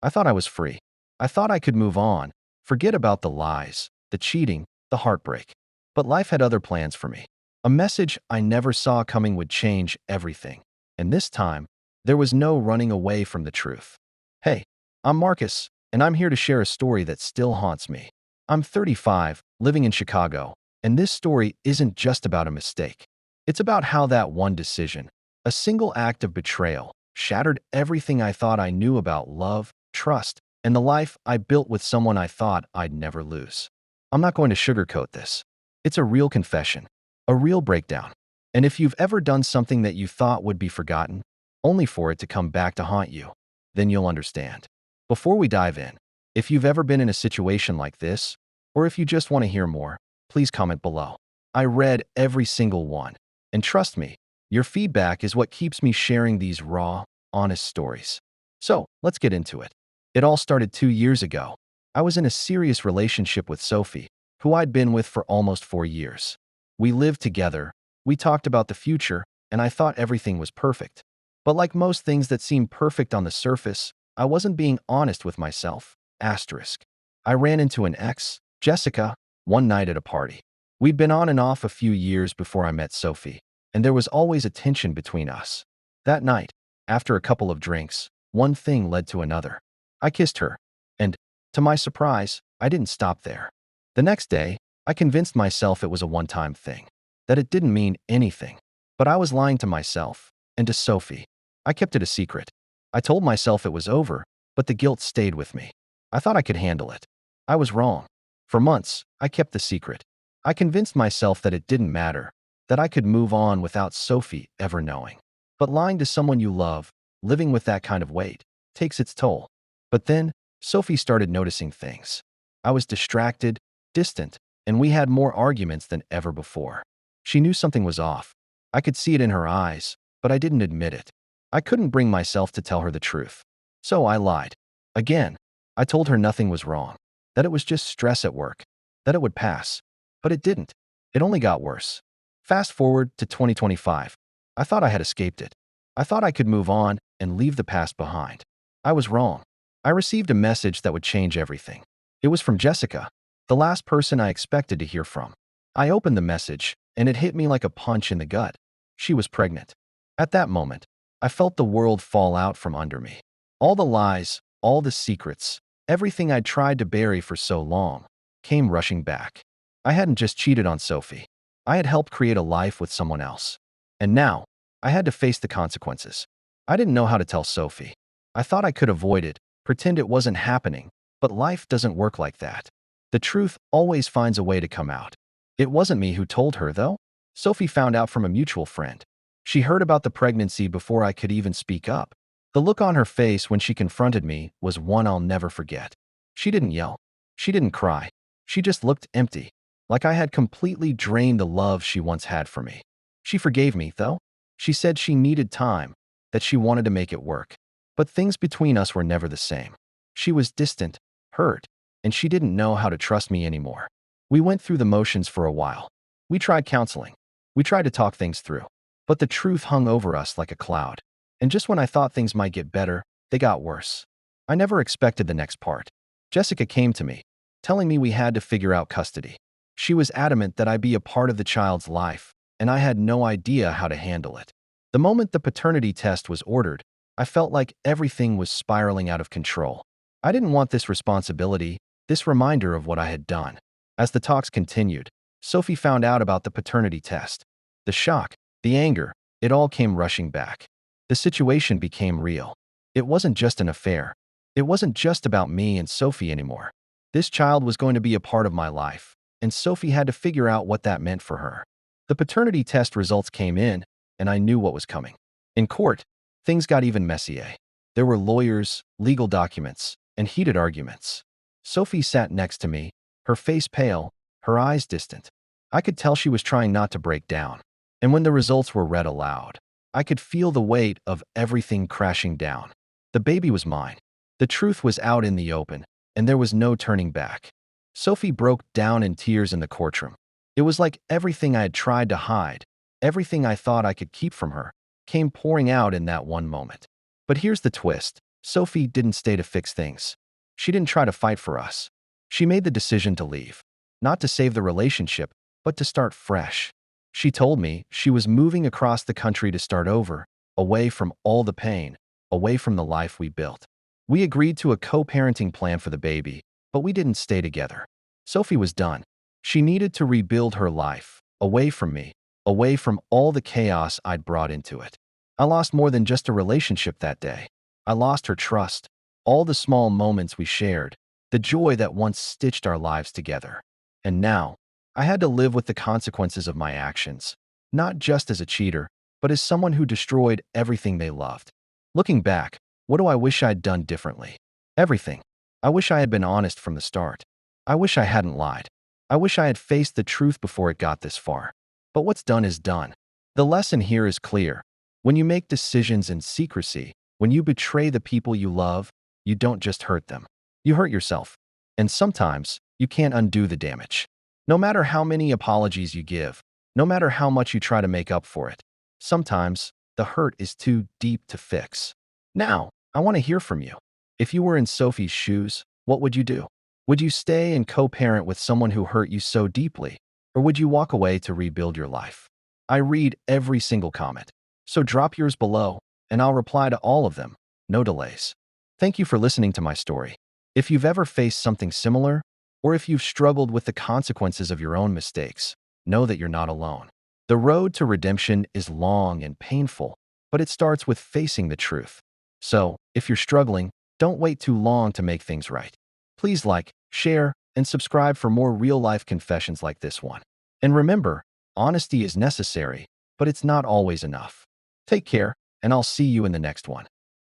I thought I was free. I thought I could move on, forget about the lies, the cheating, the heartbreak. But life had other plans for me. A message I never saw coming would change everything. And this time, there was no running away from the truth. Hey, I'm Marcus, and I'm here to share a story that still haunts me. I'm 35, living in Chicago, and this story isn't just about a mistake. It's about how that one decision, a single act of betrayal, shattered everything I thought I knew about love, trust, and the life I built with someone I thought I'd never lose. I'm not going to sugarcoat this. It's a real confession, a real breakdown. And if you've ever done something that you thought would be forgotten, only for it to come back to haunt you, then you'll understand. Before we dive in, if you've ever been in a situation like this, or if you just want to hear more, please comment below. I read every single one, and trust me, your feedback is what keeps me sharing these raw, honest stories. So, let's get into it. It all started 2 years ago. I was in a serious relationship with Sophie, who I'd been with for almost 4 years. We lived together, we talked about the future, and I thought everything was perfect. But like most things that seem perfect on the surface, I wasn't being honest with myself. Asterisk. I ran into an ex, Jessica, one night at a party. We'd been on and off a few years before I met Sophie, and there was always a tension between us. That night, after a couple of drinks, one thing led to another. I kissed her, and, to my surprise, I didn't stop there. The next day, I convinced myself it was a one-time thing, that it didn't mean anything. But I was lying to myself, and to Sophie. I kept it a secret. I told myself it was over, but the guilt stayed with me. I thought I could handle it. I was wrong. For months, I kept the secret. I convinced myself that it didn't matter, that I could move on without Sophie ever knowing. But lying to someone you love, living with that kind of weight, takes its toll. But then, Sophie started noticing things. I was distracted, distant, and we had more arguments than ever before. She knew something was off. I could see it in her eyes, but I didn't admit it. I couldn't bring myself to tell her the truth. So I lied. Again, I told her nothing was wrong, that it was just stress at work, that it would pass. But it didn't. It only got worse. Fast forward to 2025. I thought I had escaped it. I thought I could move on and leave the past behind. I was wrong. I received a message that would change everything. It was from Jessica, the last person I expected to hear from. I opened the message, and it hit me like a punch in the gut. She was pregnant. At that moment, I felt the world fall out from under me. All the lies, all the secrets, everything I'd tried to bury for so long, came rushing back. I hadn't just cheated on Sophie. I had helped create a life with someone else. And now, I had to face the consequences. I didn't know how to tell Sophie. I thought I could avoid it, pretend it wasn't happening, but life doesn't work like that. The truth always finds a way to come out. It wasn't me who told her, though. Sophie found out from a mutual friend. She heard about the pregnancy before I could even speak up. The look on her face when she confronted me was one I'll never forget. She didn't yell. She didn't cry. She just looked empty, like I had completely drained the love she once had for me. She forgave me, though. She said she needed time, that she wanted to make it work. But things between us were never the same. She was distant, hurt, and she didn't know how to trust me anymore. We went through the motions for a while. We tried counseling. We tried to talk things through. But the truth hung over us like a cloud. And just when I thought things might get better, they got worse. I never expected the next part. Jessica came to me, telling me we had to figure out custody. She was adamant that I be a part of the child's life, and I had no idea how to handle it. The moment the paternity test was ordered, I felt like everything was spiraling out of control. I didn't want this responsibility, this reminder of what I had done. As the talks continued, Sophie found out about the paternity test. The shock, the anger, it all came rushing back. The situation became real. It wasn't just an affair. It wasn't just about me and Sophie anymore. This child was going to be a part of my life, and Sophie had to figure out what that meant for her. The paternity test results came in, and I knew what was coming. In court, things got even messier. There were lawyers, legal documents, and heated arguments. Sophie sat next to me, her face pale, her eyes distant. I could tell she was trying not to break down. And when the results were read aloud, I could feel the weight of everything crashing down. The baby was mine. The truth was out in the open, and there was no turning back. Sophie broke down in tears in the courtroom. It was like everything I had tried to hide, everything I thought I could keep from her, came pouring out in that one moment. But here's the twist. Sophie didn't stay to fix things. She didn't try to fight for us. She made the decision to leave. Not to save the relationship, but to start fresh. She told me she was moving across the country to start over, away from all the pain, away from the life we built. We agreed to a co-parenting plan for the baby, but we didn't stay together. Sophie was done. She needed to rebuild her life, away from me, away from all the chaos I'd brought into it. I lost more than just a relationship that day. I lost her trust, all the small moments we shared, the joy that once stitched our lives together. And now, I had to live with the consequences of my actions, not just as a cheater, but as someone who destroyed everything they loved. Looking back, what do I wish I'd done differently? Everything. I wish I had been honest from the start. I wish I hadn't lied. I wish I had faced the truth before it got this far. But what's done is done. The lesson here is clear. When you make decisions in secrecy, when you betray the people you love, you don't just hurt them. You hurt yourself. And sometimes, you can't undo the damage. No matter how many apologies you give, no matter how much you try to make up for it, sometimes the hurt is too deep to fix. Now, I want to hear from you. If you were in Sophie's shoes, what would you do? Would you stay and co-parent with someone who hurt you so deeply? Or would you walk away to rebuild your life? I read every single comment. So drop yours below, and I'll reply to all of them. No delays. Thank you for listening to my story. If you've ever faced something similar, or if you've struggled with the consequences of your own mistakes, know that you're not alone. The road to redemption is long and painful, but it starts with facing the truth. So, if you're struggling, don't wait too long to make things right. Please like, share, and subscribe for more real-life confessions like this one. And remember, honesty is necessary, but it's not always enough. Take care, and I'll see you in the next one.